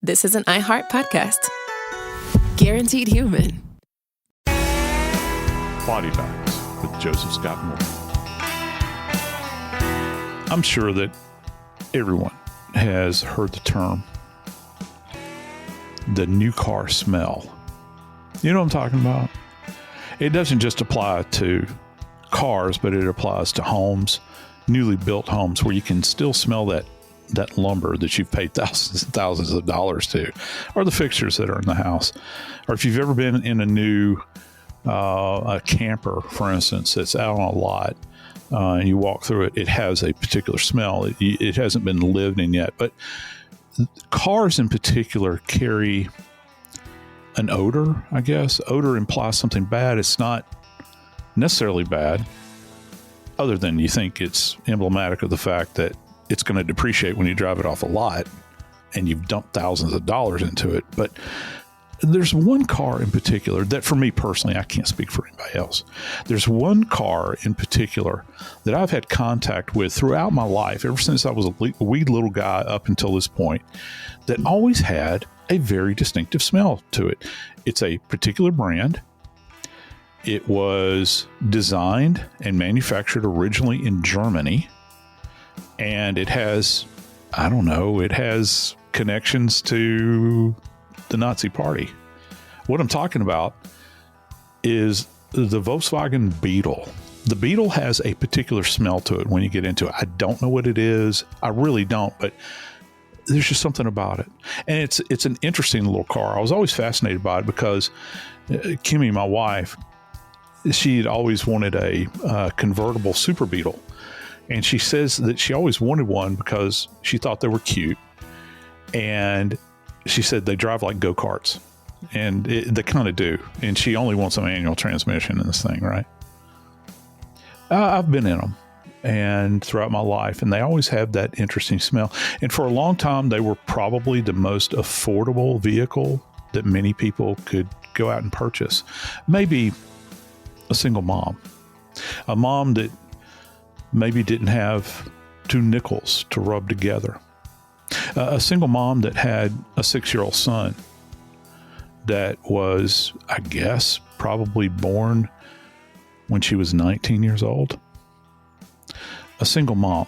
this is an iHeart podcast. Guaranteed human. Body Bags with Joseph Scott Moore. I'm sure that everyone has heard the term, the new car smell. You know what I'm talking about? It doesn't just apply to cars, but it applies to homes, newly built homes, where you can still smell that lumber that you've paid thousands and thousands of dollars to, or the fixtures that are in the house. Or if you've ever been in a new a camper, for instance, that's out on a lot, and you walk through it, it has a particular smell. It hasn't been lived in yet, but cars in particular carry an odor, I guess. Odor implies something bad. It's not necessarily bad, other than you think it's emblematic of the fact that it's going to depreciate when you drive it off a lot and you've dumped thousands of dollars into it. But there's one car in particular that, for me personally, I can't speak for anybody else. There's one car in particular that I've had contact with throughout my life, ever since I was a wee little guy up until this point, that always had a very distinctive smell to it. It's a particular brand. It was designed and manufactured originally in Germany. And it has, it has connections to the Nazi Party. What I'm talking about is the Volkswagen Beetle. The Beetle has a particular smell to it when you get into it. I don't know what it is. I really don't, but there's just something about it. And it's an interesting little car. I was always fascinated by it because Kimmy, my wife, she had always wanted a convertible Super Beetle. And she says that she always wanted one because she thought they were cute. And she said they drive like go-karts. And they kind of do. And she only wants a manual transmission in this thing, right? I've been in them and throughout my life, and they always have that interesting smell. And for a long time, they were probably the most affordable vehicle that many people could go out and purchase. Maybe a single mom. A mom that maybe didn't have 2 nickels to rub together. A single mom that had a 6-year-old son that was, I guess, probably born when she was 19 years old. A single mom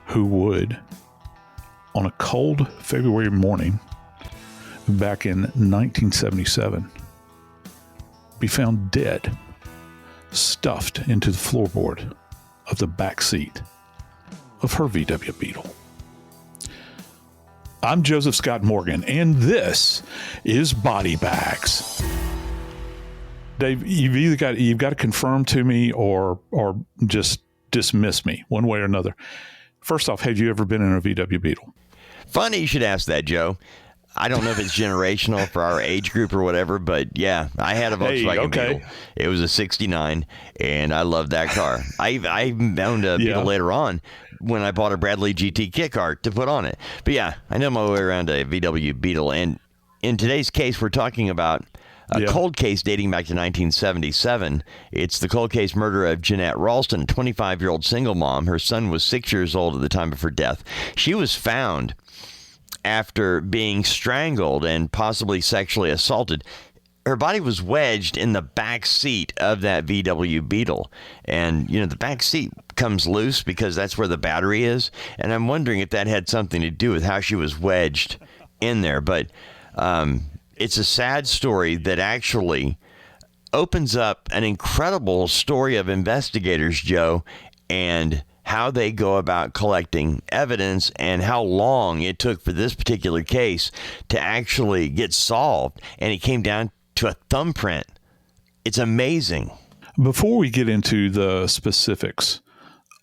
who would, on a cold February morning back in 1977, be found dead, stuffed into the floorboard of the back seat of her VW Beetle. I'm Joseph Scott Morgan, and this is Body Bags. Dave, you've got to confirm to me or just dismiss me one way or another. First off, have you ever been in a VW Beetle? Funny you should ask that, Joe. I don't know if it's generational for our age group or whatever, but yeah, I had a Volkswagen Beetle. It was a 69, and I loved that car. I owned a Beetle later on when I bought a Bradley GT kit car to put on it. But yeah, I know my way around a VW Beetle. And in today's case, we're talking about a cold case dating back to 1977. It's the cold case murder of Jeanette Ralston, a 25-year-old single mom. Her son was 6 years old at the time of her death. She was found after being strangled and possibly sexually assaulted. Her body was wedged in the back seat of that VW Beetle. And, the back seat comes loose because that's where the battery is. And I'm wondering if that had something to do with how she was wedged in there. But it's a sad story that actually opens up an incredible story of investigators, Joe, and how they go about collecting evidence and how long it took for this particular case to actually get solved. And it came down to a thumbprint. It's amazing. Before we get into the specifics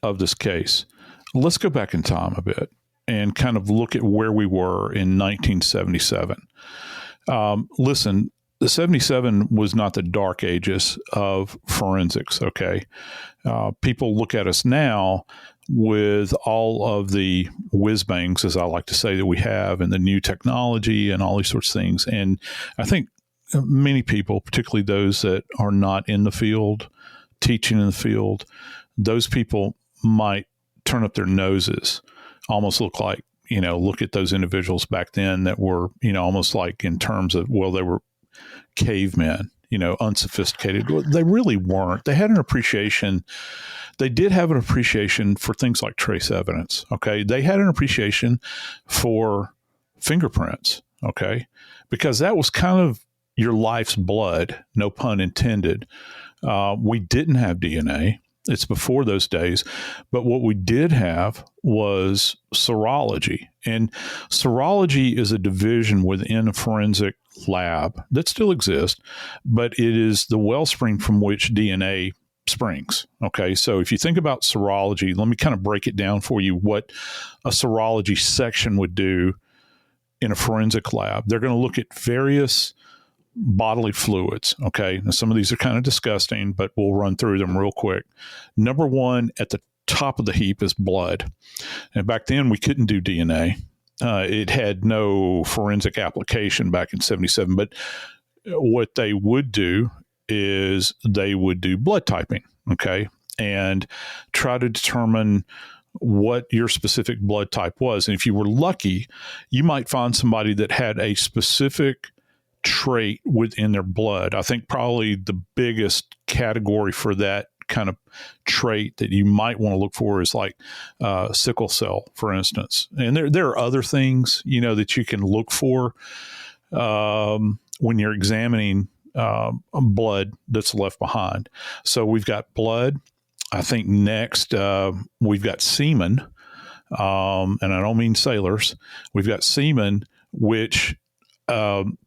of this case, let's go back in time a bit and kind of look at where we were in 1977. Listen, the 77 was not the dark ages of forensics, okay? People look at us now with all of the whiz-bangs, as I like to say, that we have, and the new technology and all these sorts of things. And I think many people, particularly those that are not in the field, teaching in the field, those people might turn up their noses, almost look like look at those individuals back then that were, almost like in terms of, well, they were cavemen, unsophisticated. Well, they really weren't. They had an appreciation. They did have an appreciation for things like trace evidence. Okay. They had an appreciation for fingerprints. Okay. Because that was kind of your life's blood, no pun intended. We didn't have DNA. It's before those days. But what we did have was serology. And serology is a division within a forensic lab that still exists, but it is the wellspring from which DNA springs. Okay, so if you think about serology, let me kind of break it down for you what a serology section would do in a forensic lab. They're going to look at various bodily fluids. Okay. Now, some of these are kind of disgusting, but we'll run through them real quick. Number one at the top of the heap is blood. And back then we couldn't do DNA. It had no forensic application back in 77, but what they would do is they would do blood typing. Okay. And try to determine what your specific blood type was. And if you were lucky, you might find somebody that had a specific trait within their blood. I think probably the biggest category for that kind of trait that you might want to look for is like sickle cell, for instance. And there are other things, that you can look for when you're examining blood that's left behind. So we've got blood. I think next we've got semen, and I don't mean sailors. We've got semen, which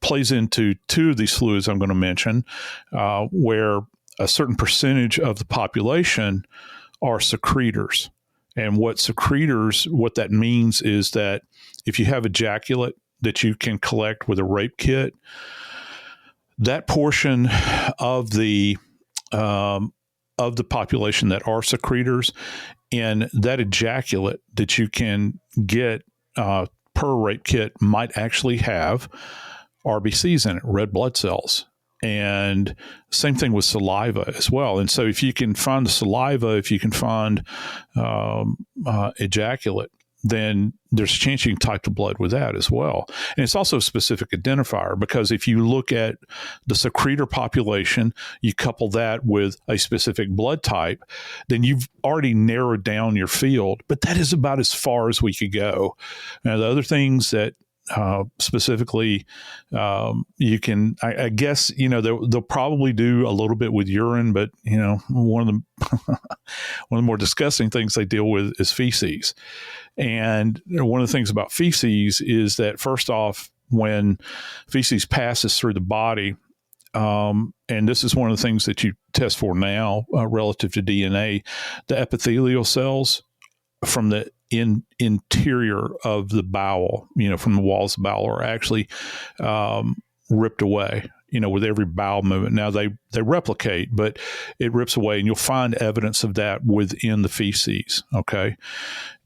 plays into two of these fluids I'm going to mention, where a certain percentage of the population are secretors. And what that means is that if you have ejaculate that you can collect with a rape kit, that portion of the population that are secretors, and that ejaculate that you can get per rape kit might actually have RBCs in it, red blood cells. And same thing with saliva as well. And so if you can find the saliva, if you can find ejaculate, then there's a chance you can type the blood with that as well. And it's also a specific identifier, because if you look at the secretor population, you couple that with a specific blood type, then you've already narrowed down your field. But that is about as far as we could go. Now, the other things that specifically you can, I guess, they'll probably do a little bit with urine, but one of the more disgusting things they deal with is feces. And one of the things about feces is that, first off, when feces passes through the body, and this is one of the things that you test for now relative to DNA, the epithelial cells from the interior of the bowel, from the walls of the bowel, are actually ripped away, with every bowel movement. Now they replicate, but it rips away, and you'll find evidence of that within the feces. Okay.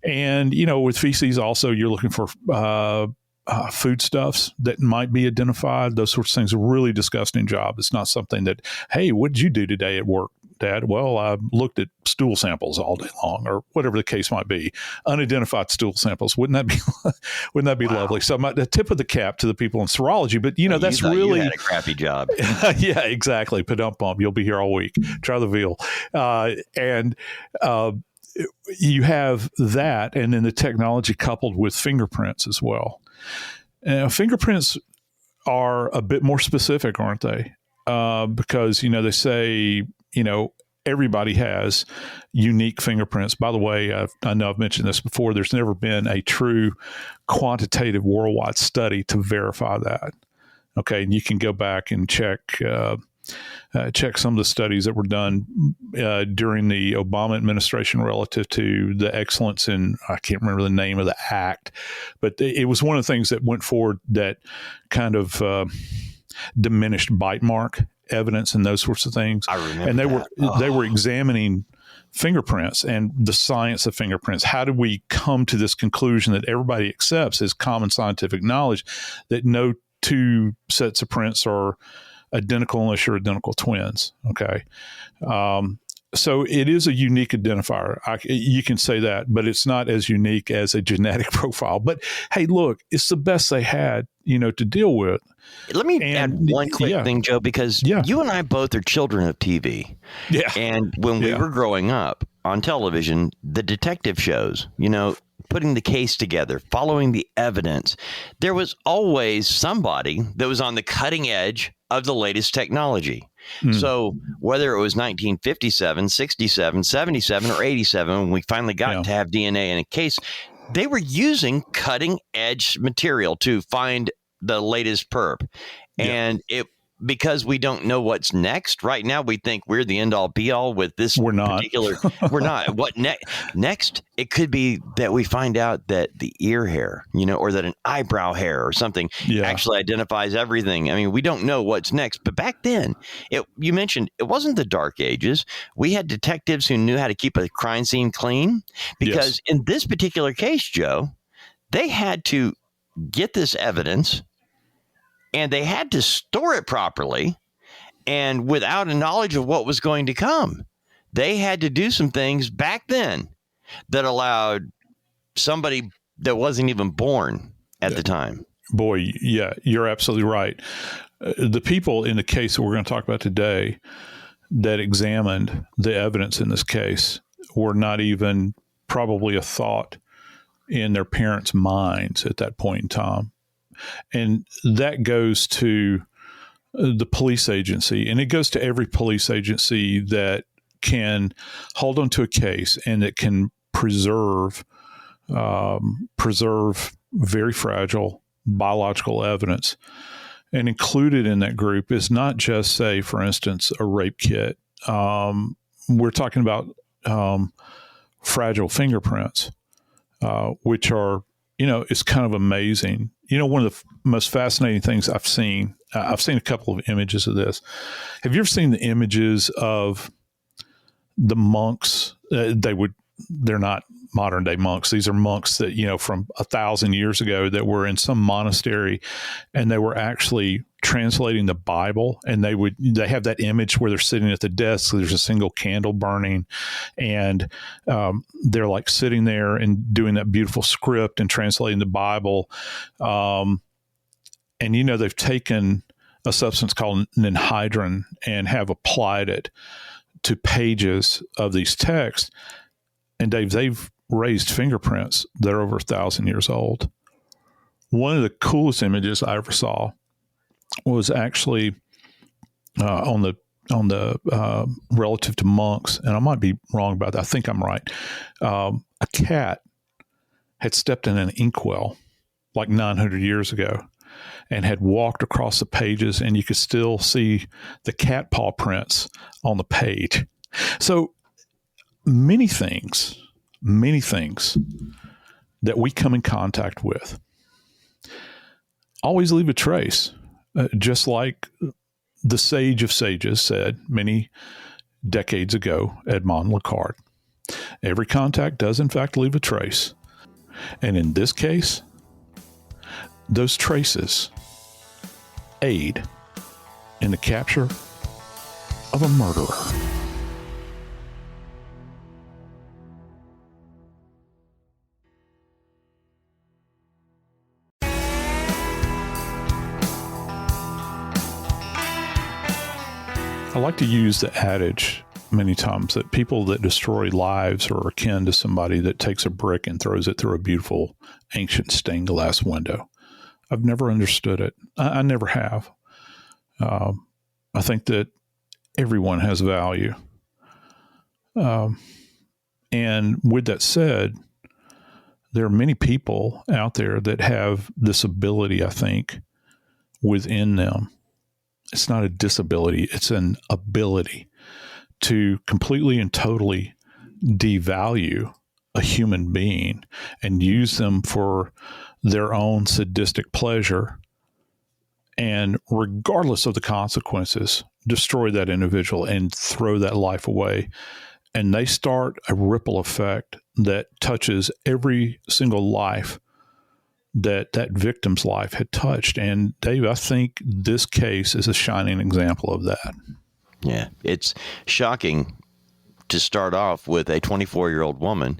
And, with feces also, you're looking for foodstuffs that might be identified. Those sorts of things. A really disgusting job. It's not something that, hey, what did you do today at work, Dad? Well, I looked at stool samples all day long, or whatever the case might be. Unidentified stool samples. Wouldn't that be wow. Lovely? So the tip of the cap to the people in serology, but that's really, you had a crappy job. Yeah, exactly. Padump. You'll be here all week. Try the veal. You have that, and then the technology coupled with fingerprints as well. Fingerprints are a bit more specific, aren't they? Because, they say, everybody has unique fingerprints. By the way, I know I've mentioned this before. There's never been a true quantitative worldwide study to verify that. Okay, and you can go back and check some of the studies that were done during the Obama administration relative to the excellence in, I can't remember the name of the act, but it was one of the things that went forward that kind of diminished bite mark evidence and those sorts of things. I remember. And they were examining fingerprints and the science of fingerprints. How did we come to this conclusion that everybody accepts as common scientific knowledge that no two sets of prints are identical unless you're identical twins? Okay. So it is a unique identifier. You can say that, but it's not as unique as a genetic profile. But hey, look, it's the best they had, to deal with. Let me add one quick thing, Joe, because you and I both are children of TV. Yeah. And when we were growing up on television, the detective shows, putting the case together, following the evidence, there was always somebody that was on the cutting edge of the latest technology. So whether it was 1957, 67, 77, or 87, when we finally got to have DNA in a case, they were using cutting edge material to find the latest perp. And because we don't know what's next right now, we think we're the end all be all with this. We're not. We're not. What next? It could be that we find out that the ear hair, or that an eyebrow hair or something actually identifies everything. I mean, we don't know what's next. But back then, you mentioned it wasn't the dark ages. We had detectives who knew how to keep a crime scene clean, because in this particular case, Joe, they had to get this evidence, and they had to store it properly, and without a knowledge of what was going to come. They had to do some things back then that allowed somebody that wasn't even born at the time. Boy, you're absolutely right. The people in the case that we're going to talk about today that examined the evidence in this case were not even probably a thought in their parents' minds at that point in time. And that goes to the police agency, and it goes to every police agency that can hold on to a case and that can preserve very fragile biological evidence. And included in that group is not just, say, for instance, a rape kit. We're talking about fragile fingerprints, which are, it's kind of amazing. One of the most fascinating things I've seen a couple of images of this. Have you ever seen the images of the monks? They're not modern day monks. These are monks that, from 1,000 years ago that were in some monastery, and they were actually translating the Bible, and they have that image where they're sitting at the desk. So there's a single candle burning, and they're like sitting there and doing that beautiful script and translating the Bible. And, they've taken a substance called ninhydrin and have applied it to pages of these texts. And Dave, they've raised fingerprints that are over 1,000 years old. One of the coolest images I ever saw was actually on the relative to monks, and I might be wrong about that. I think I'm right. A cat had stepped in an inkwell like 900 years ago and had walked across the pages, and you could still see the cat paw prints on the page. So many things that we come in contact with always leave a trace, just like the sage of sages said many decades ago, Edmond Lacard. Every contact does, in fact, leave a trace. And in this case, those traces aid in the capture of a murderer. I like to use the adage many times that people that destroy lives are akin to somebody that takes a brick and throws it through a beautiful ancient stained glass window. I've never understood it. I never have. I think that everyone has value. And with that said, there are many people out there that have this ability, I think, within them. It's not a disability. It's an ability to completely and totally devalue a human being and use them for their own sadistic pleasure, and regardless of the consequences, destroy that individual and throw that life away. And they start a ripple effect that touches every single life that victim's life had touched. And Dave, I think this case is a shining example of that. Yeah, it's shocking to start off with a 24-year-old woman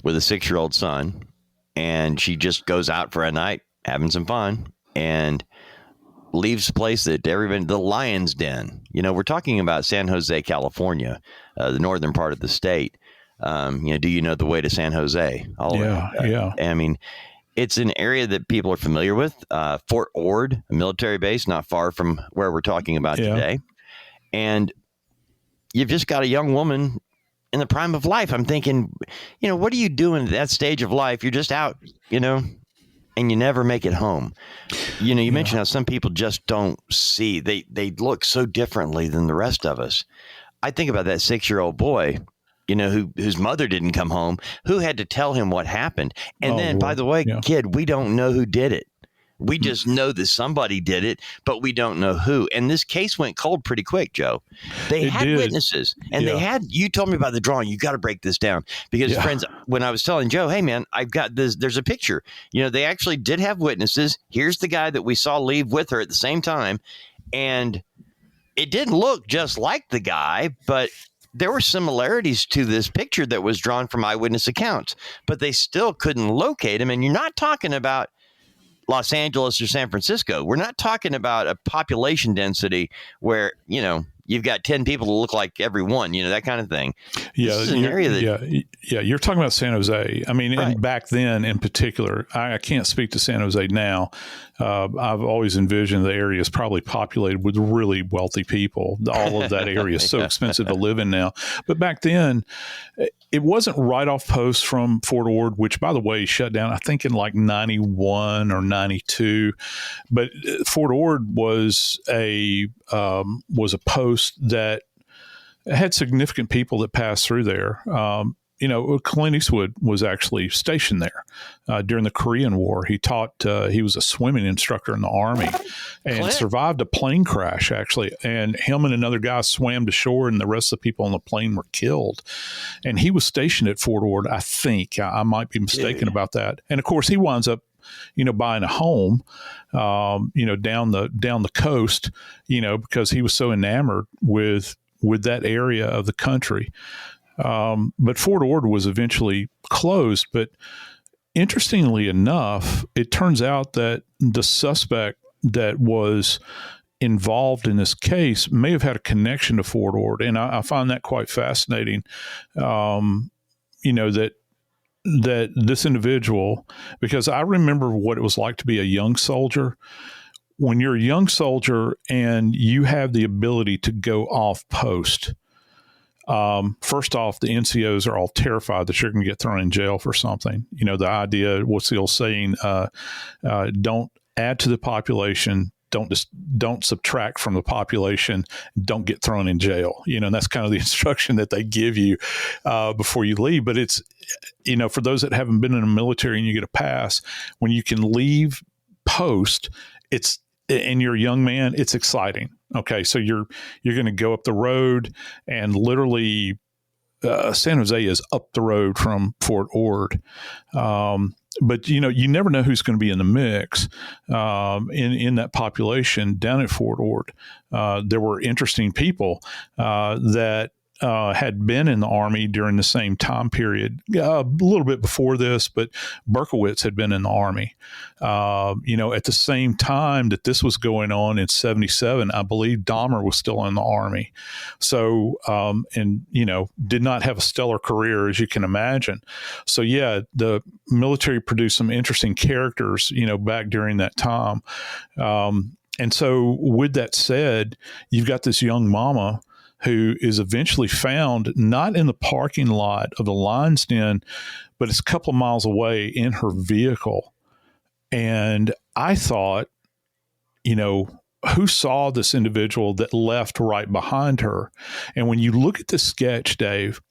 with a 6-year-old son, and she just goes out for a night having some fun and leaves a place that everybody, the Lion's Den. We're talking about San Jose, California, the northern part of the state. Do you know the way to San Jose? Yeah. I mean, it's an area that people are familiar with. Fort Ord, a military base not far from where we're talking about today. And you've just got a young woman in the prime of life. I'm thinking, what are you doing at that stage of life? You're just out, and you never make it home. You mentioned how some people just don't see. They look so differently than the rest of us. I think about that 6-year-old boy, whose mother didn't come home, who had to tell him what happened. And then, by the way, kid, we don't know who did it. We just know that somebody did it, but we don't know who. And this case went cold pretty quick, Joe. They had witnesses, and you told me about the drawing. You got to break this down because, friends, when I was telling Joe, hey, man, I've got this, there's a picture. They actually did have witnesses. Here's the guy that we saw leave with her at the same time. And it didn't look just like the guy, but there were similarities to this picture that was drawn from eyewitness accounts, but they still couldn't locate him. And you're not talking about Los Angeles or San Francisco. We're not talking about a population density where, you've got 10 people to look like every one, that kind of thing. Yeah. This is an area that, You're talking about San Jose. I mean, and back then in particular, I can't speak to San Jose now. I've always envisioned the area is probably populated with really wealthy people. All of that area is so expensive to live in now. But back then, it wasn't right off post from Fort Ord, which, by the way, shut down, I think, in like 91 or 92. But Fort Ord was a post that had significant people that passed through there. Clint Eastwood was actually stationed there during the Korean War. He taught, he was a swimming instructor in the Army and survived a plane crash, actually. And him and another guy swam to shore, and the rest of the people on the plane were killed. And he was stationed at Fort Ord, I think. I might be mistaken about that. And of course, he winds up, buying a home, down the coast, because he was so enamored with that area of the country. But Fort Ord was eventually closed. But interestingly enough, it turns out that the suspect that was involved in this case may have had a connection to Fort Ord. And I find that quite fascinating, that this individual, because I remember what it was like to be a young soldier. When you're a young soldier and you have the ability to go off post, first off, the NCOs are all terrified that you're going to get thrown in jail for something. The idea, what's the old saying, don't add to the population, don't subtract from the population, don't get thrown in jail. And that's kind of the instruction that they give you before you leave. But it's, for those that haven't been in the military and you get a pass, when you can leave post, and you're a young man, it's exciting. Okay, so you're going to go up the road, and literally San Jose is up the road from Fort Ord. But you never know who's going to be in the mix in that population down at Fort Ord. There were interesting people that had been in the Army during the same time period, a little bit before this, but Berkowitz had been in the Army. At the same time that this was going on in 77, I believe Dahmer was still in the Army. So, did not have a stellar career, as you can imagine. So, yeah, the military produced some interesting characters, back during that time. And so with that said, you've got this young mama who is eventually found not in the parking lot of the Lion's Den, but it's a couple of miles away in her vehicle. And I thought, who saw this individual that left right behind her? And when you look at the sketch, Dave,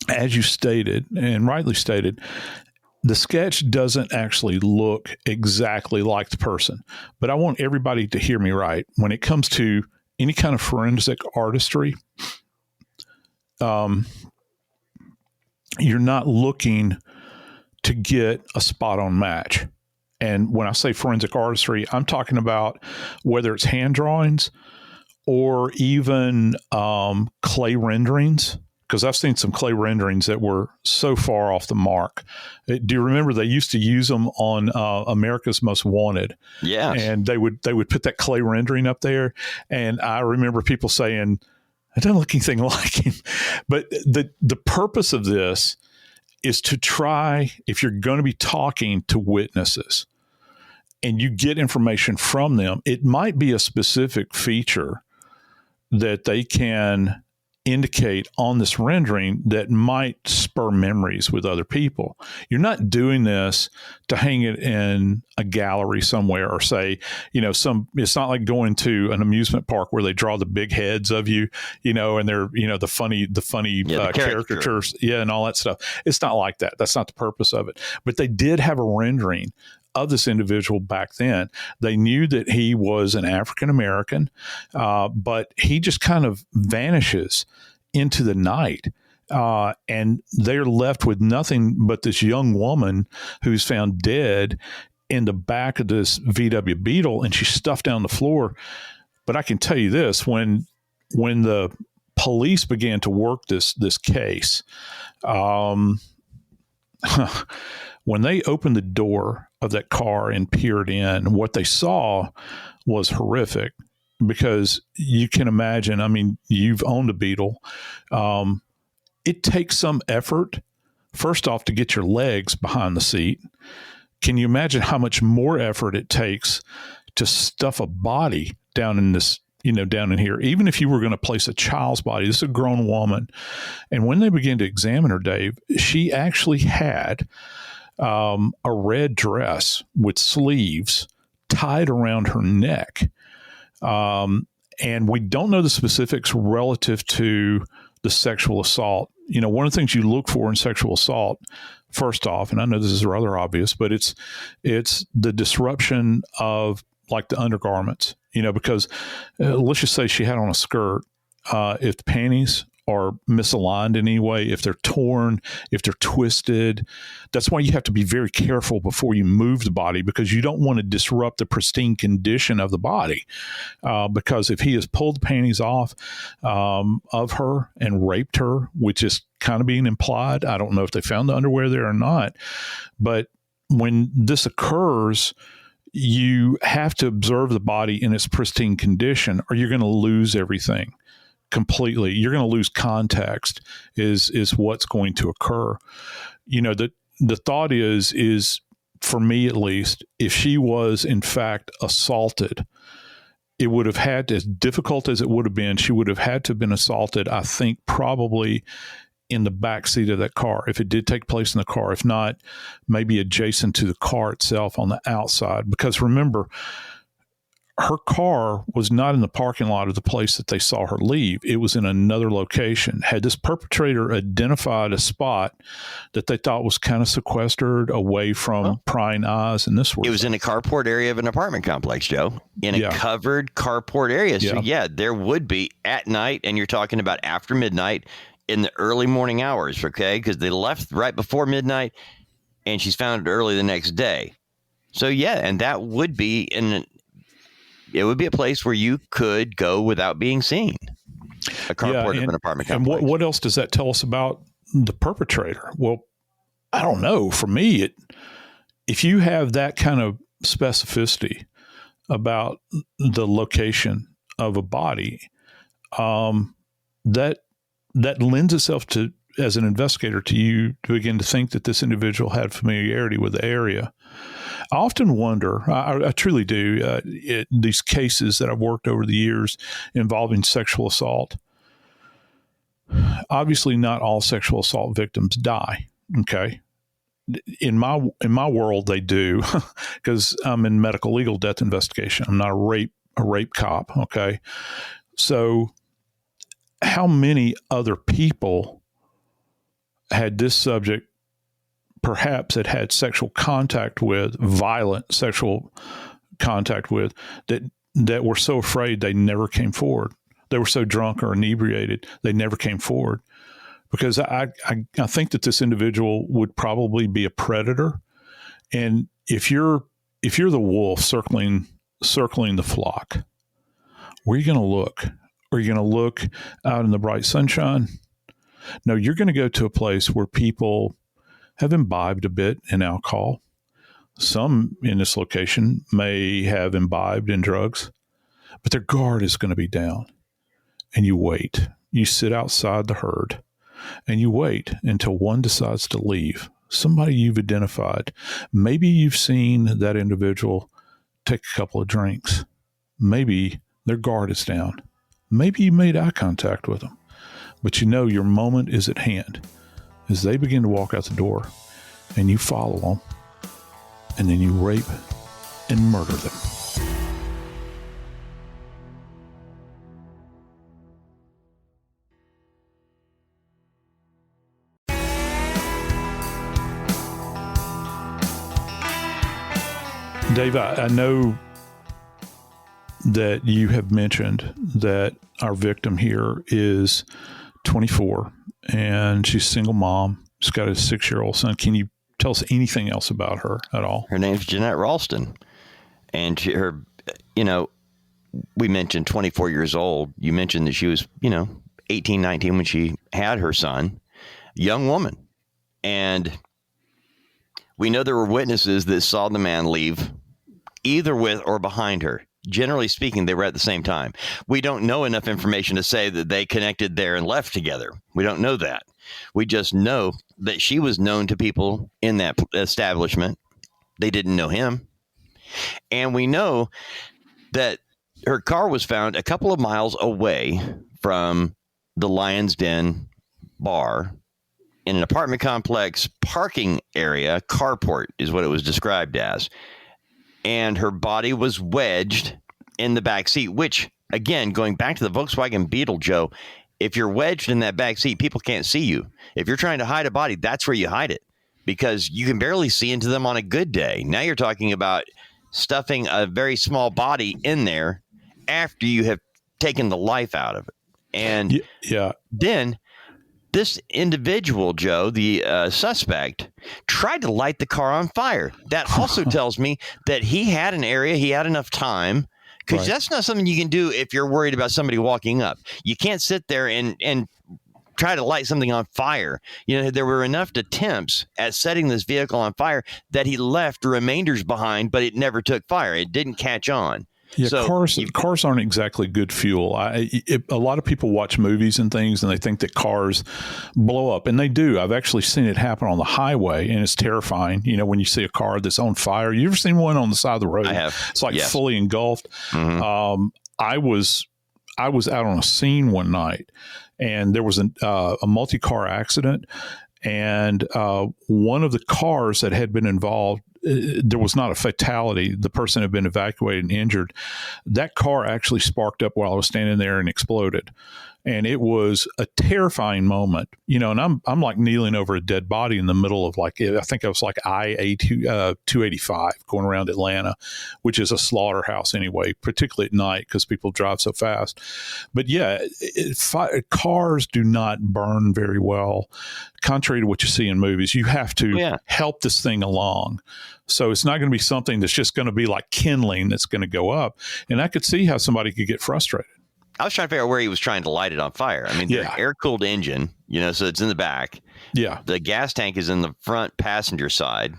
as you stated, and rightly stated, the sketch doesn't actually look exactly like the person. But I want everybody to hear me right. When it comes to any kind of forensic artistry, you're not looking to get a spot-on match. And when I say forensic artistry, I'm talking about whether it's hand drawings or even clay renderings because I've seen some clay renderings that were so far off the mark. Do you remember they used to use them on America's Most Wanted? Yeah. And they would put that clay rendering up there. And I remember people saying, it doesn't look anything like him. But the purpose of this is to try, if you're going to be talking to witnesses and you get information from them, it might be a specific feature that they can indicate on this rendering that might spur memories with other people. You're not doing this to hang it in a gallery somewhere or say, it's not like going to an amusement park where they draw the big heads of you, and they're, the funny the caricatures, and all that stuff. It's not like that. That's not the purpose of it. But they did have a rendering of this individual back then. They knew that he was an African American, but he just kind of vanishes into the night. And they're left with nothing but this young woman who's found dead in the back of this VW Beetle, and she's stuffed down the floor. But I can tell you this, when the police began to work this case, when they opened the door of that car and peered in, what they saw was horrific, because you can imagine, you've owned a Beetle. It takes some effort, first off, to get your legs behind the seat. Can you imagine how much more effort it takes to stuff a body down in this, down in here? Even if you were going to place a child's body, this is a grown woman. And when they began to examine her, Dave, she actually had a red dress with sleeves tied around her neck. And we don't know the specifics relative to the sexual assault. One of the things you look for in sexual assault, first off, and I know this is rather obvious, but it's the disruption of like the undergarments, because let's just say she had on a skirt. If the panties are misaligned in any way, if they're torn, if they're twisted, that's why you have to be very careful before you move the body, because you don't want to disrupt the pristine condition of the body. Because if he has pulled the panties off of her and raped her, which is kind of being implied, I don't know if they found the underwear there or not, but when this occurs, you have to observe the body in its pristine condition, or you're going to lose everything completely. You're going to lose context is what's going to occur. The thought is for me at least, if she was in fact assaulted, it would have had, as difficult as it would have been, she would have had to have been assaulted, I think, probably in the back seat of that car, if it did take place in the car. If not, maybe adjacent to the car itself on the outside. Because remember, her car was not in the parking lot of the place that they saw her leave. It was in another location. Had this perpetrator identified a spot that they thought was kind of sequestered away from prying eyes and this sort of It was in a carport area of an apartment complex, Joe, in a covered carport area. So there would be at night, and you're talking about after midnight in the early morning hours, okay? Because they left right before midnight, and she's found early the next day. So and that would be it would be a place where you could go without being seen. A carport of an apartment complex. And what else does that tell us about the perpetrator? Well, I don't know. For me, if you have that kind of specificity about the location of a body, that lends itself to, as an investigator, to you to begin to think that this individual had familiarity with the area. I often wonder, I truly do, these cases that I've worked over the years involving sexual assault. Obviously, not all sexual assault victims die. Okay, in my world, they do, because I'm in medical legal death investigation. I'm not a rape cop. Okay, so how many other people had this subject perhaps had sexual contact with, violent sexual contact with, that were so afraid they never came forward? They were so drunk or inebriated, they never came forward. Because I think that this individual would probably be a predator. And if you're the wolf circling the flock, where are you going to look? Are you going to look out in the bright sunshine? No, you're going to go to a place where people have imbibed a bit in alcohol. Some in this location may have imbibed in drugs, but their guard is going to be down. And you wait. You sit outside the herd and you wait until one decides to leave. Somebody you've identified. Maybe you've seen that individual take a couple of drinks. Maybe their guard is down. Maybe you made eye contact with them. But you know your moment is at hand as they begin to walk out the door and you follow them and then you rape and murder them. Dave, I know that you have mentioned that our victim here is 24 and she's a single mom. She's got a 6-year-old son. Can you tell us anything else about her at all? Her name's Jeanette Ralston. And we mentioned 24 years old. You mentioned that she was, 18, 19 when she had her son, young woman. And we know there were witnesses that saw the man leave either with or behind her. Generally speaking, they were at the same time. We don't know enough information to say that they connected there and left together. We don't know that. We just know that she was known to people in that establishment. They didn't know him. And we know that her car was found a couple of miles away from the Lion's Den bar in an apartment complex parking area. Carport is what it was described as. And her body was wedged in the back seat, which, again, going back to the Volkswagen Beetle, Joe, if you're wedged in that back seat, people can't see you. If you're trying to hide a body, that's where you hide it because you can barely see into them on a good day. Now you're talking about stuffing a very small body in there after you have taken the life out of it. And then this individual, Joe, the suspect, tried to light the car on fire. That also tells me that he had an area, he had enough time, because that's not something you can do if you're worried about somebody walking up. You can't sit there and try to light something on fire. There were enough attempts at setting this vehicle on fire that he left the remainders behind, but it never took fire. It didn't catch on. Yeah, so cars aren't exactly good fuel. A lot of people watch movies and things and they think that cars blow up, and they do. I've actually seen it happen on the highway, and it's terrifying. When you see a car that's on fire. You ever seen one on the side of the road? I have. It's like yes. fully engulfed. Mm-hmm. I was out on a scene one night, and there was a multi-car accident, and one of the cars that had been involved, there was not a fatality. The person had been evacuated and injured. That car actually sparked up while I was standing there and exploded. And it was a terrifying moment, and I'm like kneeling over a dead body in the middle of I think I was like I-285 going around Atlanta, which is a slaughterhouse anyway, particularly at night because people drive so fast. But yeah, cars do not burn very well, contrary to what you see in movies. You have to help this thing along. So it's not going to be something that's just going to be like kindling that's going to go up. And I could see how somebody could get frustrated. I was trying to figure out where he was trying to light it on fire. I mean, the air-cooled engine, so it's in the back. Yeah. The gas tank is in the front passenger side.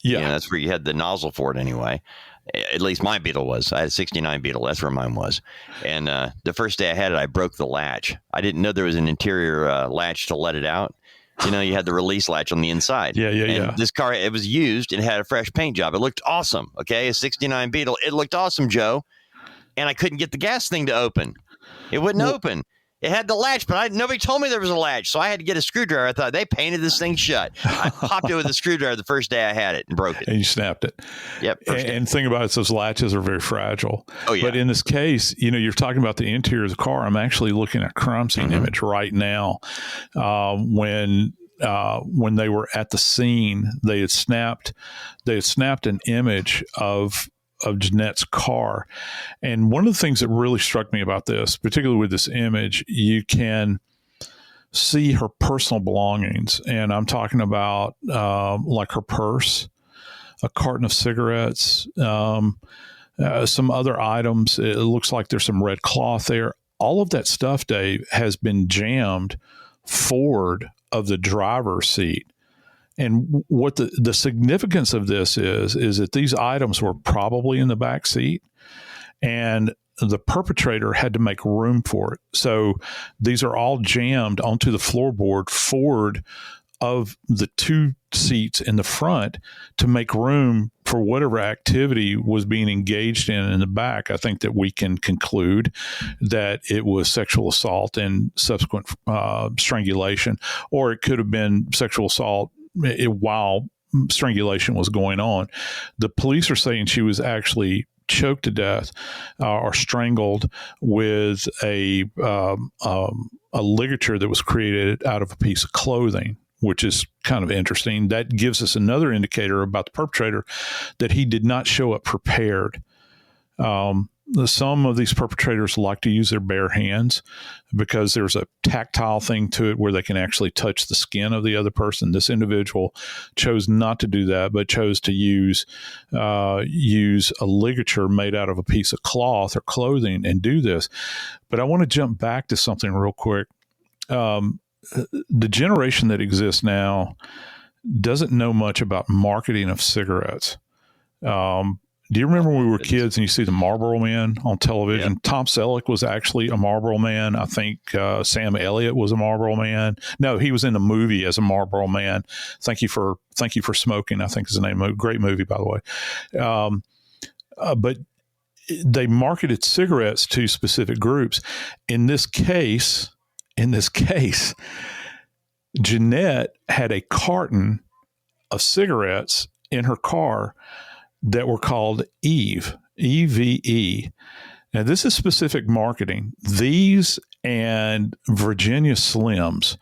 Yeah. That's where you had the nozzle for it anyway. At least my Beetle was. I had a 69 Beetle. That's where mine was. And the first day I had it, I broke the latch. I didn't know there was an interior latch to let it out. You had the release latch on the inside. Yeah. This car, it was used and had a fresh paint job. It looked awesome. Okay. A 69 Beetle. It looked awesome, Joe. And I couldn't get the gas thing to open. It wouldn't open. It had the latch, but nobody told me there was a latch. So I had to get a screwdriver. I thought they painted this thing shut. I popped it with a screwdriver the first day I had it and broke it. And you snapped it. Yep. And the thing about it is those latches are very fragile. Oh, yeah. But in this case, you're talking about the interior of the car. I'm actually looking at a crime scene image right now. When they were at the scene, they had snapped an image of Jeanette's car. And one of the things that really struck me about this, particularly with this image, you can see her personal belongings. And I'm talking about like her purse, a carton of cigarettes, some other items. It looks like there's some red cloth there. All of that stuff, Dave, has been jammed forward of the driver's seat. And what the significance of this is that these items were probably in the back seat, and the perpetrator had to make room for it. So these are all jammed onto the floorboard forward of the two seats in the front to make room for whatever activity was being engaged in the back. I think that we can conclude that it was sexual assault and subsequent strangulation, or it could have been sexual assault while strangulation was going on. The police are saying she was actually choked to death or strangled with a ligature that was created out of a piece of clothing, which is kind of interesting. That gives us another indicator about the perpetrator, that he did not show up prepared. Some of these perpetrators like to use their bare hands because there's a tactile thing to it where they can actually touch the skin of the other person. This individual chose not to do that, but chose to use a ligature made out of a piece of cloth or clothing and do this. But I want to jump back to something real quick. The generation that exists now doesn't know much about marketing of cigarettes. Do you remember when we were kids and you see the Marlboro Man on television? Yeah. Tom Selleck was actually a Marlboro Man. I think Sam Elliott was a Marlboro Man. No, he was in the movie as a Marlboro Man. Thank you for smoking, I think is the name of it. Great movie, by the way. But they marketed cigarettes to specific groups. In this case, Jeanette had a carton of cigarettes in her car that were called Eve, E-V-E. Now, this is specific marketing. These and Virginia Slims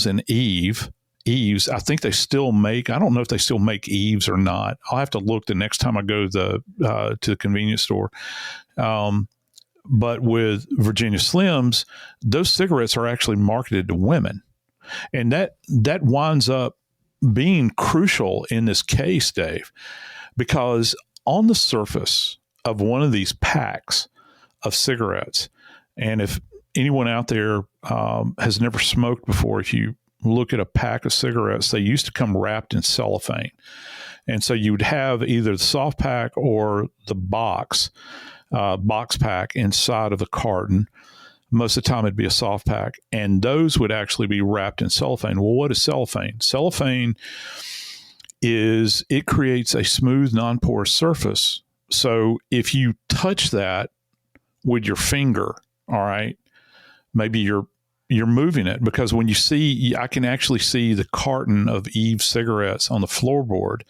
and Eves, I think they still make, I don't know if they still make Eves or not. I'll have to look the next time I go to the convenience store. But with Virginia Slims, those cigarettes are actually marketed to women. And that winds up being crucial in this case, Dave, because on the surface of one of these packs of cigarettes, and if anyone out there has never smoked before, if you look at a pack of cigarettes, they used to come wrapped in cellophane. And so you would have either the soft pack or the box pack inside of the carton. Most of the time it'd be a soft pack, and those would actually be wrapped in cellophane. Well, what is cellophane? Cellophane it creates a smooth, non-porous surface. So if you touch that with your finger, all right, maybe you're moving it, because when you see, I can actually see the carton of Eve cigarettes on the floorboard.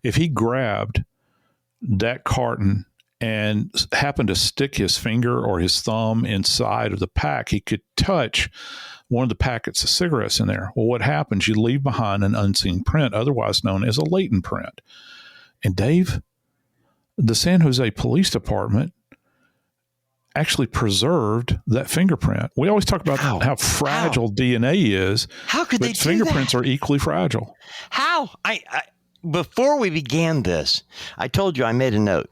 If he grabbed that carton and happened to stick his finger or his thumb inside of the pack, he could touch one of the packets of cigarettes in there. Well, what happens? You leave behind an unseen print, otherwise known as a latent print. And Dave, the San Jose Police Department actually preserved that fingerprint. We always talk about how fragile DNA is. How could they do fingerprints are equally fragile. How? Before we began this, I told you I made a note,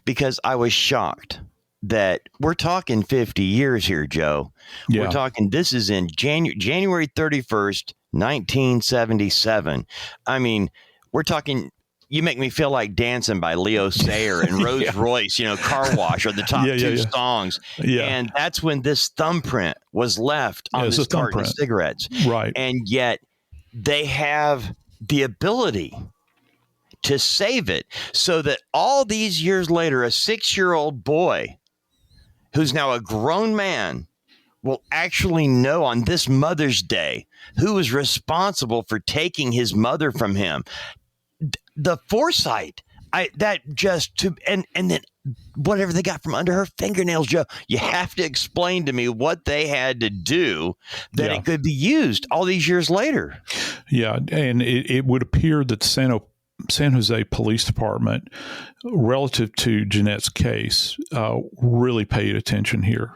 because I was shocked that we're talking 50 years here, Joe. Yeah. We're talking, this is in January 31st, 1977. I mean, we're talking, You Make Me Feel Like Dancing by Leo Sayer and Rose Royce, Car Wash are the top two songs. Yeah. And that's when this thumbprint was left on this carton of cigarettes. Right. And yet they have the ability to save it so that all these years later, a 6-year-old boy who's now a grown man will actually know on this Mother's Day who was responsible for taking his mother from him. The foresight, and then whatever they got from under her fingernails, Joe, you have to explain to me what they had to do that it could be used all these years later. Yeah, and it would appear that the San Jose Police Department, relative to Jeanette's case, really paid attention here.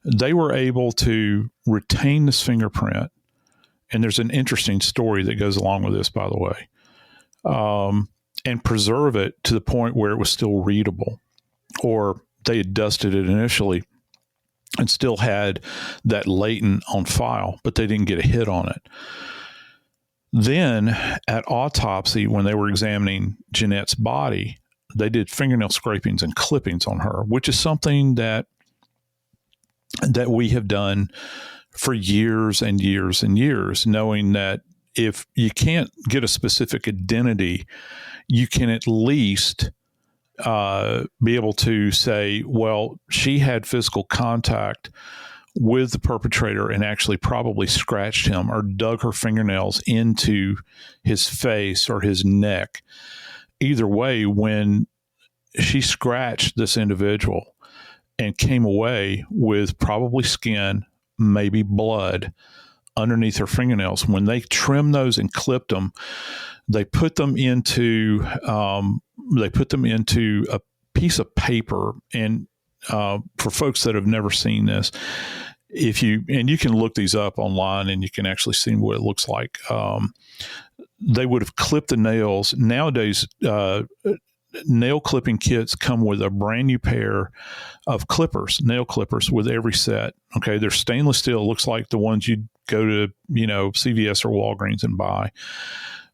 They were able to retain this fingerprint, and there's an interesting story that goes along with this, by the way, and preserve it to the point where it was still readable, or they had dusted it initially. and still had that latent on file, but they didn't get a hit on it. Then at autopsy, when they were examining Jeanette's body, they did fingernail scrapings and clippings on her, which is something that we have done for years and years and years, knowing that if you can't get a specific identity, you can at least be able to say, well, she had physical contact with the perpetrator and actually probably scratched him or dug her fingernails into his face or his neck. Either way, when she scratched this individual and came away with probably skin, maybe blood underneath her fingernails, when they trimmed those and clipped them, they put them into a piece of paper. And for folks that have never seen this, you can look these up online and you can actually see what it looks like. They would have clipped the nails. Nowadays, nail clipping kits come with a brand new pair of nail clippers with every set. Okay. They're stainless steel. Looks like the ones you'd go to, CVS or Walgreens and buy,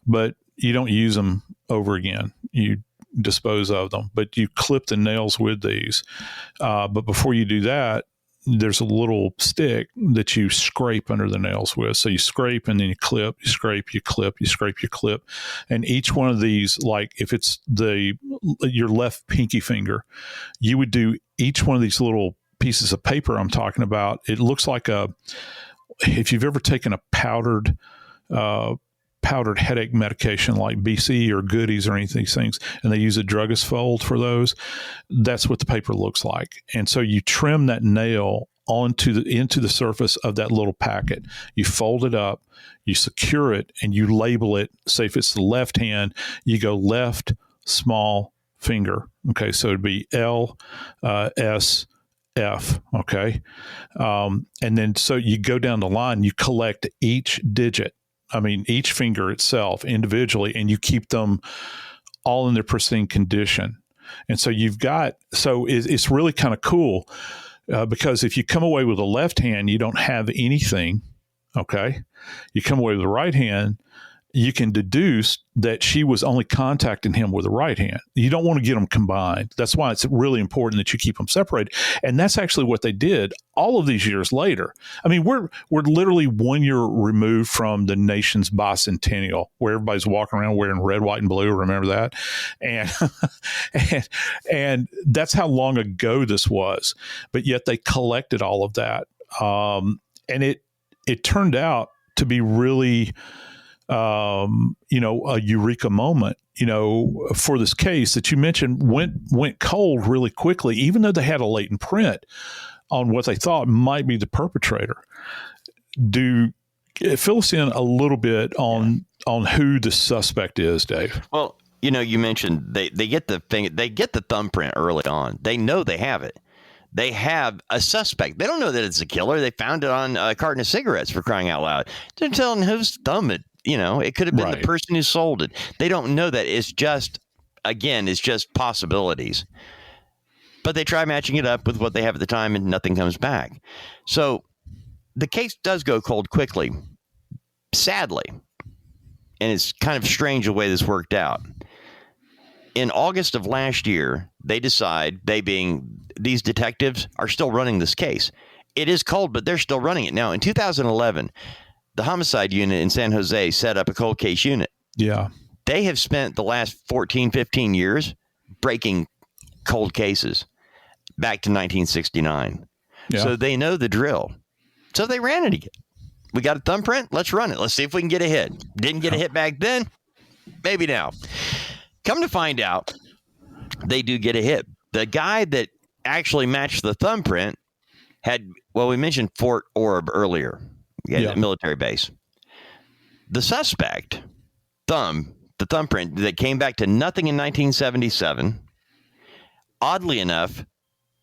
but you don't use them over again. You dispose of them, but you clip the nails with these. But before you do that, there's a little stick that you scrape under the nails with. So you scrape and then you clip, you scrape, you clip, you scrape, you clip. And each one of these, like if it's your left pinky finger, you would do each one of these little pieces of paper I'm talking about. It looks like if you've ever taken a powdered headache medication like BC or Goodies or any of these things, and they use a druggist fold for those, that's what the paper looks like. And so you trim that nail into the surface of that little packet. You fold it up, you secure it, and you label it. Say if it's the left hand, you go left small finger. Okay, so it'd be L, S, F. Okay, and then so you go down the line, you collect each digit. Each finger itself individually, and you keep them all in their pristine condition. And so it's really kind of cool because if you come away with the left hand, you don't have anything. Okay. You come away with the right hand, you can deduce that she was only contacting him with the right hand. You don't want to get them combined. That's why it's really important that you keep them separated. And that's actually what they did all of these years later. We're literally 1 year removed from the nation's bicentennial, where everybody's walking around wearing red, white, and blue. Remember that? And and that's how long ago this was. But yet they collected all of that. And it turned out to be really a eureka moment, for this case that you mentioned went cold really quickly, even though they had a latent print on what they thought might be the perpetrator. Fill us in a little bit on who the suspect is, Dave. Well, you mentioned they get the thumbprint early on. They know they have it. They have a suspect. They don't know that it's a killer. They found it on a carton of cigarettes, for crying out loud. They're telling whose thumb it. It could have been the person who sold it. They don't know that. It's just possibilities. But they try matching it up with what they have at the time, and nothing comes back. So the case does go cold quickly, sadly. And it's kind of strange the way this worked out. In August of last year, they decide, these detectives are still running this case. It is cold, but they're still running it. Now, in 2011, the homicide unit in San Jose set up a cold case unit. Yeah. They have spent the last 14, 15 years breaking cold cases back to 1969. Yeah. So they know the drill. So they ran it again. We got a thumbprint. Let's run it. Let's see if we can get a hit. Didn't get a hit back then. Maybe now. Come to find out, they do get a hit. The guy that actually matched the thumbprint we mentioned Fort Orb earlier. The military base. The suspect, the thumbprint that came back to nothing in 1977. Oddly enough,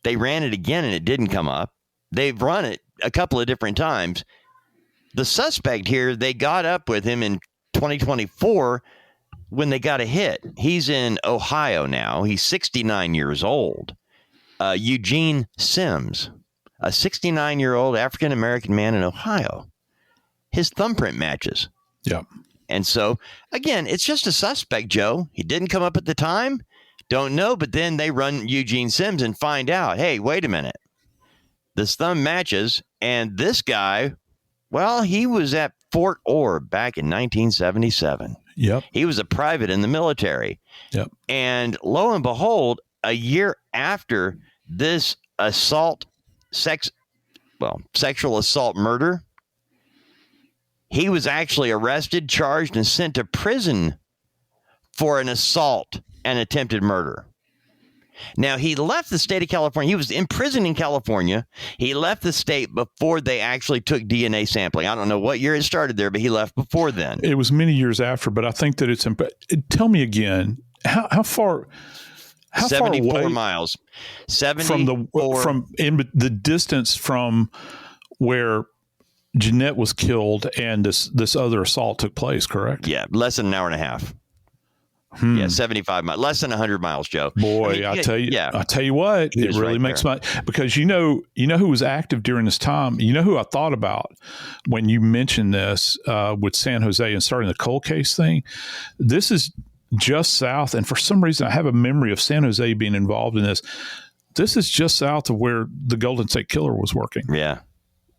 they ran it again and it didn't come up. They've run it a couple of different times. The suspect here, they got up with him in 2024 when they got a hit. He's in Ohio now. He's 69 years old. Eugene Sims. a 69-year-old African-American man in Ohio. His thumbprint matches. Yeah. And so, again, it's just a suspect, Joe. He didn't come up at the time. Don't know. But then they run Eugene Sims and find out, hey, wait a minute. This thumb matches. And this guy, well, he was at Fort Ord back in 1977. Yep. He was a private in the military. Yep. And lo and behold, a year after this sexual assault murder, he was actually arrested, charged, and sent to prison for an assault and attempted murder. Now, he left the state of California. He was in prison in California. He left the state before they actually took DNA sampling. I don't know what year it started there, but he left before then. It was many years after, but I think that it's tell me again, how far 74 far away miles. 74 from the distance from where Jeanette was killed and this other assault took place, correct? Yeah, less than an hour and a half. Yeah, 75 miles, less than 100 miles, Joe. Boy, I tell you what, it really makes because you know who was active during this time. You know who I thought about when you mentioned this with San Jose and starting the cold case thing. This is just south, and for some reason, I have a memory of San Jose being involved in this. This is just south of where the Golden State Killer was working. Yeah.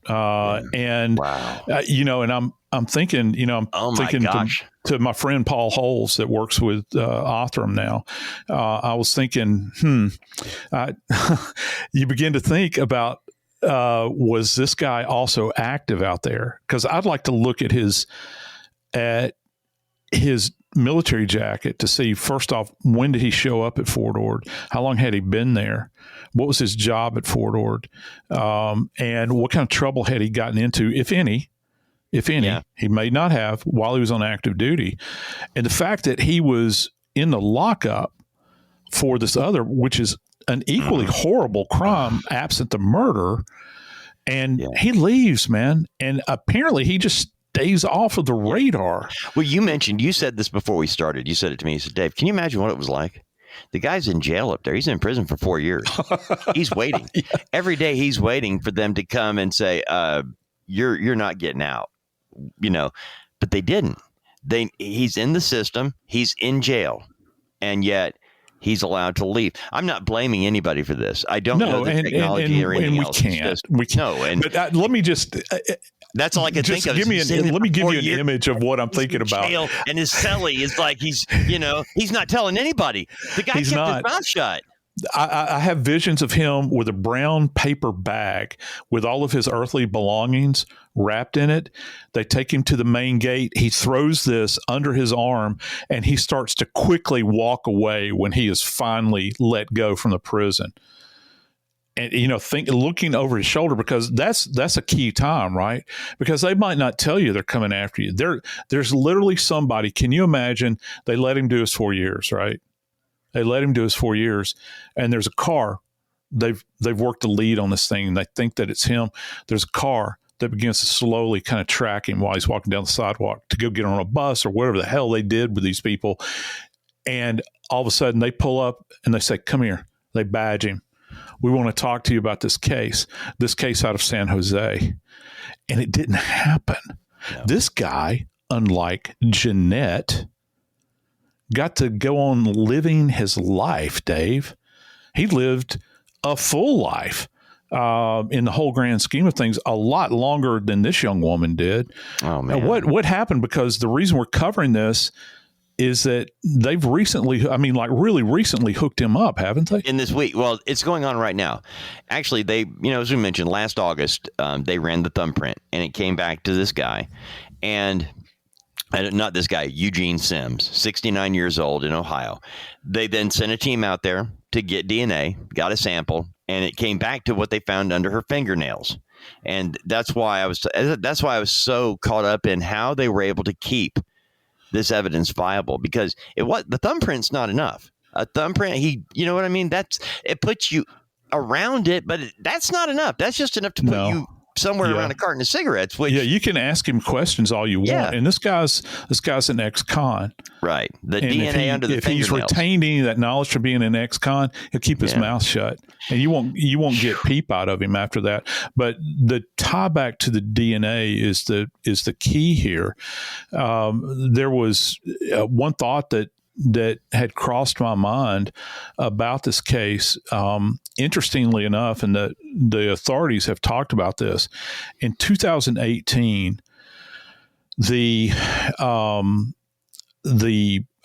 And wow. And I'm thinking, to my friend Paul Holes that works with Othram now. I was thinking, you begin to think about, was this guy also active out there? Because I'd like to look at his military jacket to see, first off, when did he show up at Fort Ord? How long had he been there? What was his job at Fort Ord? And what kind of trouble had he gotten into, if any? Yeah. He may not have while he was on active duty. And the fact that he was in the lockup for this other, which is an equally horrible crime, absent the murder, and he leaves, man. And apparently he just stays off of the radar. Well, you said this before we started. You said it to me. You said, Dave, can you imagine what it was like? The guy's in jail up there. He's in prison for 4 years. He's waiting. Yeah. Every day he's waiting for them to come and say, you're not getting out, but they didn't. He's in the system. He's in jail. And yet he's allowed to leave. I'm not blaming anybody for this. I don't know the technology or anything else. We can't. But let me just... that's all I can think of. Let me give you an image of what I'm thinking about. And his cellie is like he's not telling anybody. The guy kept his mouth shut. I have visions of him with a brown paper bag with all of his earthly belongings wrapped in it. They take him to the main gate. He throws this under his arm, and he starts to quickly walk away when he is finally let go from the prison. And, looking over his shoulder, because that's a key time, right? Because they might not tell you they're coming after you. There's literally somebody. Can you imagine? They let him do his 4 years, right? They let him do his 4 years, and there's a car. They've worked the lead on this thing, and they think that it's him. There's a car that begins to slowly kind of track him while he's walking down the sidewalk to go get on a bus or whatever the hell they did with these people. And all of a sudden, they pull up and they say, "Come here." They badge him. "We want to talk to you about this case out of San Jose." And it didn't happen. No. This guy, unlike Jeanette, got to go on living his life, Dave. He lived a full life in the whole grand scheme of things, a lot longer than this young woman did. Oh, man. Now, what happened, because the reason we're covering this is that they've really recently hooked him up, haven't they? In this week. Well, it's going on right now. Actually, they, as we mentioned, last August, they ran the thumbprint, and it came back to this guy. And not this guy, Eugene Sims, 69 years old in Ohio. They then sent a team out there to get DNA, got a sample, and it came back to what they found under her fingernails. And that's why I was so caught up in how they were able to keep this evidence viable, because the thumbprint's not enough. A thumbprint, you know what I mean? It puts you around it, but that's not enough. That's just enough to put you somewhere around a carton of cigarettes. Which, you can ask him questions all you want. And this guy's an ex-con. Right. The and DNA under the fingernails. If he's retained any of that knowledge from being an ex-con, he'll keep his mouth shut, and you won't get peep out of him after that. But the tie back to the DNA is the key here. There was one thought that had crossed my mind about this case. Interestingly enough, and the authorities have talked about this, in 2018, the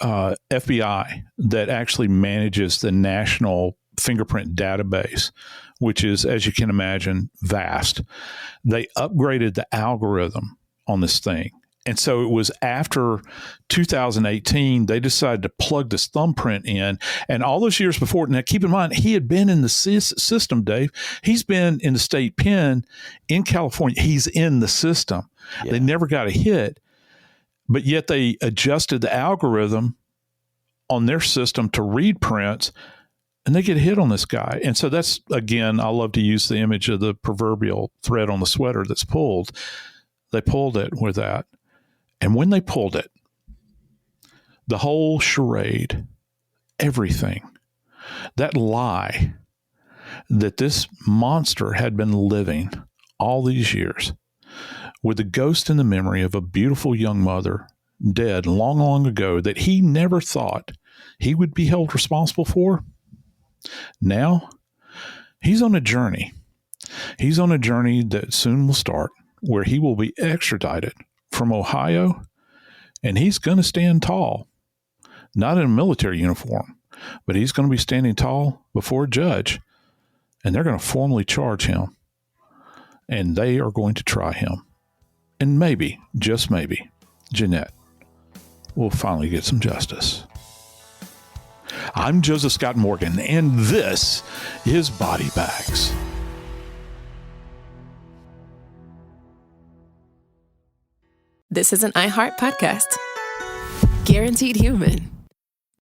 FBI that actually manages the national fingerprint database, which is, as you can imagine, vast, they upgraded the algorithm on this thing. And so it was after 2018, they decided to plug this thumbprint in. And all those years before, now keep in mind, he had been in the system, Dave. He's been in the state pen in California. He's in the system. Yeah. They never got a hit, but yet they adjusted the algorithm on their system to read prints, and they get a hit on this guy. And so that's, again, I love to use the image of the proverbial thread on the sweater that's pulled. They pulled it with that. And when they pulled it, the whole charade, everything, that lie that this monster had been living all these years with the ghost in the memory of a beautiful young mother dead long, long ago that he never thought he would be held responsible for. Now, he's on a journey. He's on a journey that soon will start where he will be extradited from Ohio, and he's going to stand tall, not in a military uniform, but he's going to be standing tall before a judge, and they're going to formally charge him, and they are going to try him. And maybe, just maybe, Jeanette will finally get some justice. I'm Joseph Scott Morgan, and this is Body Bags. This is an iHeart podcast. Guaranteed Human.